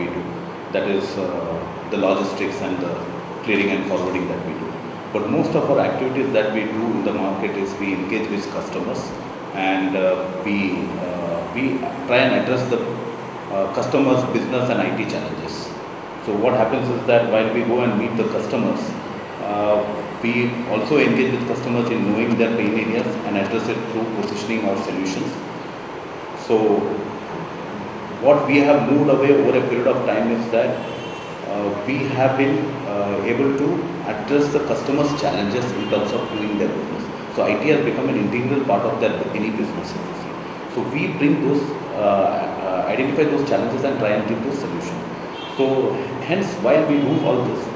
we do. That is the logistics and the clearing and forwarding that we do. But most of our activities that we do in the market is we engage with customers, and we try and address the customers' business and IT challenges. So what happens is that while we go and meet the customers, we also engage with customers in knowing their pain areas and address it through positioning our solutions. So what we have moved away over a period of time is that we have been able to address the customers' challenges in terms of doing their business. So IT has become an integral part of their any business. So we bring those, identify those challenges and try and give those solutions. So hence, while we do all this,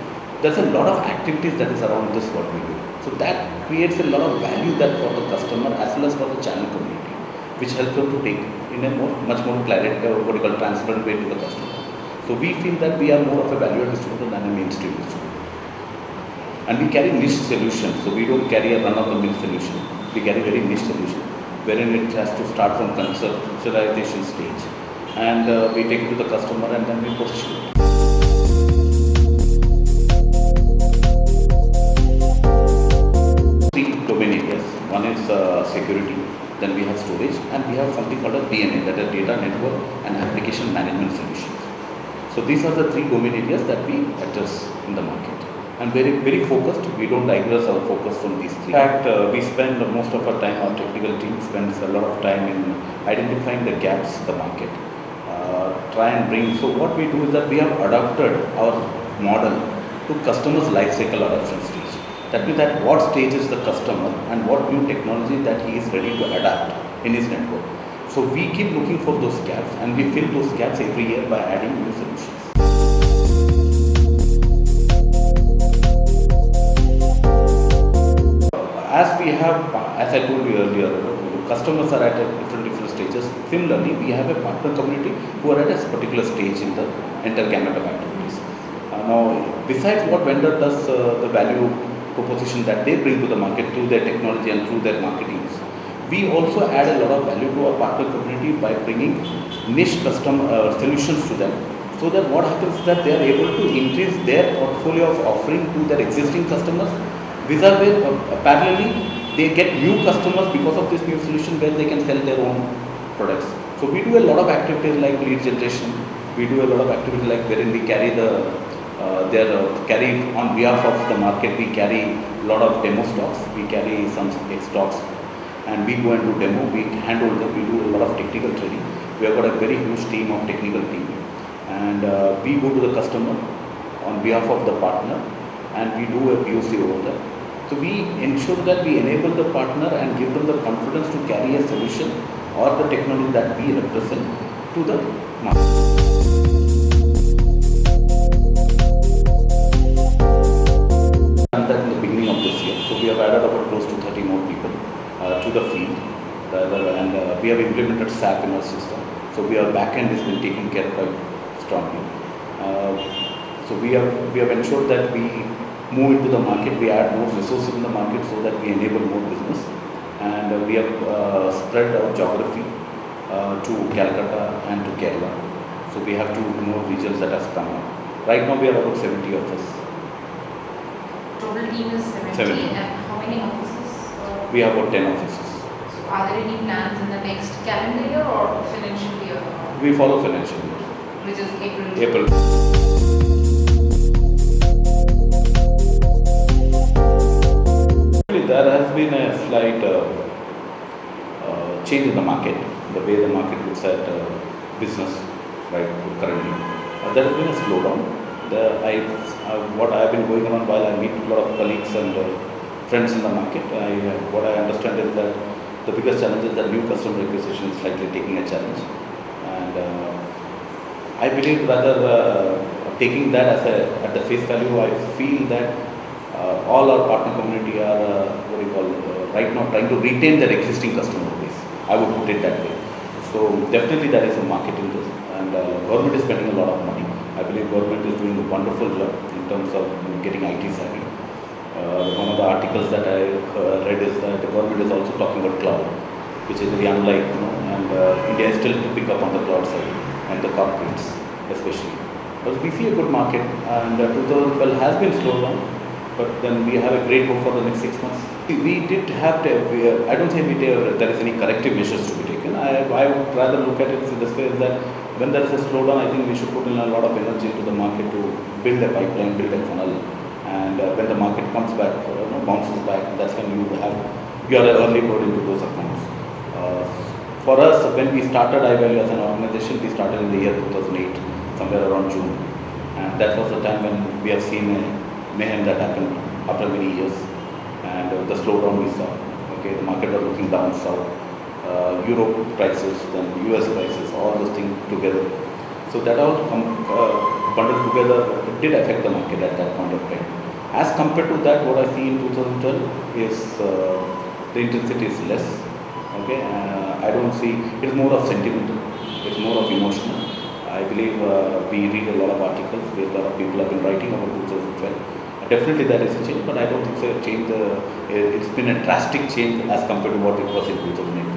there's a lot of activities that is around this what we do. So that creates a lot of value that for the customer as well as for the channel community, which helps them to take in a much more clarity, what you call transparent way to the customer. So we feel that we are more of a value distributor than a mainstream distributor. And we carry niche solutions. So we don't carry a run-of-the-mill solution. We carry very niche solution, wherein it has to start from conceptualization stage, and we take it to the customer and then we position it. Three domain areas. One is security, then we have storage, and we have something called a DNA, that is data network and application management solutions. So these are the three domain areas that we address in the market, and very focused. We don't digress our focus from these three. In fact, we spend most of our time, our technical team spends a lot of time in identifying the gaps in the market, try and bring. So what we do is that we have adapted our model to customers' life cycle adoption stage. That means at what stage is the customer and what new technology that he is ready to adapt in his network. So we keep looking for those gaps, and we fill those gaps every year by adding new solutions. As I told you earlier, customers are at different stages. Similarly, we have a partner community who are at a particular stage in the entire gamut of activities. Now, besides what vendor does, the value proposition that they bring to the market through their technology and through their marketing, we also add a lot of value to our partner community by bringing niche custom solutions to them, so that what happens is that they are able to increase their portfolio of offering to their existing customers. Vis-a-vis, parallelly, they get new customers because of this new solution where they can sell their own products. So we do a lot of activities like lead generation. We do a lot of activities like wherein we carry carry on behalf of the market. We carry a lot of demo stocks. We carry some stocks, and we go and do demo. We handle them. We do a lot of technical training. We have got a very huge team of technical team, and we go to the customer on behalf of the partner, and we do a POC over there. So we ensure that we enable the partner and give them the confidence to carry a solution or the technology that we represent to the market. And that in the beginning of this year, so we have added about close to 30 more people to the field, and we have implemented SAP in our system. So our backend has been taken care of quite strongly. So we have ensured that we move into the market, we add more resources in the market so that we enable more business, and we have spread our geography to Calcutta and to Kerala. So we have 2 more regions that has come up. Right now we are about 70 of us. Total team is 70. And how many offices? We have about 10 offices. So are there any plans in the next calendar year or financial year? We follow financial year. Which is April. There has been a slight change in the market, the way the market looks at business right currently. There has been a slowdown. What I have been going on while I meet a lot of colleagues and friends in the market, what I understand is that the biggest challenge is that new customer acquisition is slightly taking a challenge, and I believe rather taking that at the face value, I feel that all our partner community are right now trying to retain their existing customer base. I would put it that way. So definitely there is a market in this, and government is spending a lot of money. I believe government is doing a wonderful job in terms of getting IT savvy. One of the articles that I read is that the government is also talking about cloud, which is very unlike, and India is still to pick up on the cloud side and the corporates especially. Because we see a good market, and 2012 has been slowed down, but then we have a great hope for the next 6 months. We did have to, I don't think there is any corrective measures to be taken. I would rather look at it in this way that when there is a slowdown, I think we should put in a lot of energy into the market to build a pipeline, build a funnel, and when the market comes back, bounces back, that's when you are an early bird into those accounts. For us, when we started iValue as an organization, we started in the year 2008, somewhere around June, and that was the time when we have seen a mayhem that happened after many years, and the slowdown we saw. Okay, the market was looking down south, Europe prices, then US prices, all those things together. So that all bundled together did affect the market at that point of time. As compared to that, what I see in 2012 is the intensity is less. Okay, I don't see, it's more of sentimental, it's more of emotional. I believe we read a lot of articles where a lot of people have been writing about 2012. Definitely that is a change, but I don't think it's a change. It's been a drastic change as compared to what it was in 2008.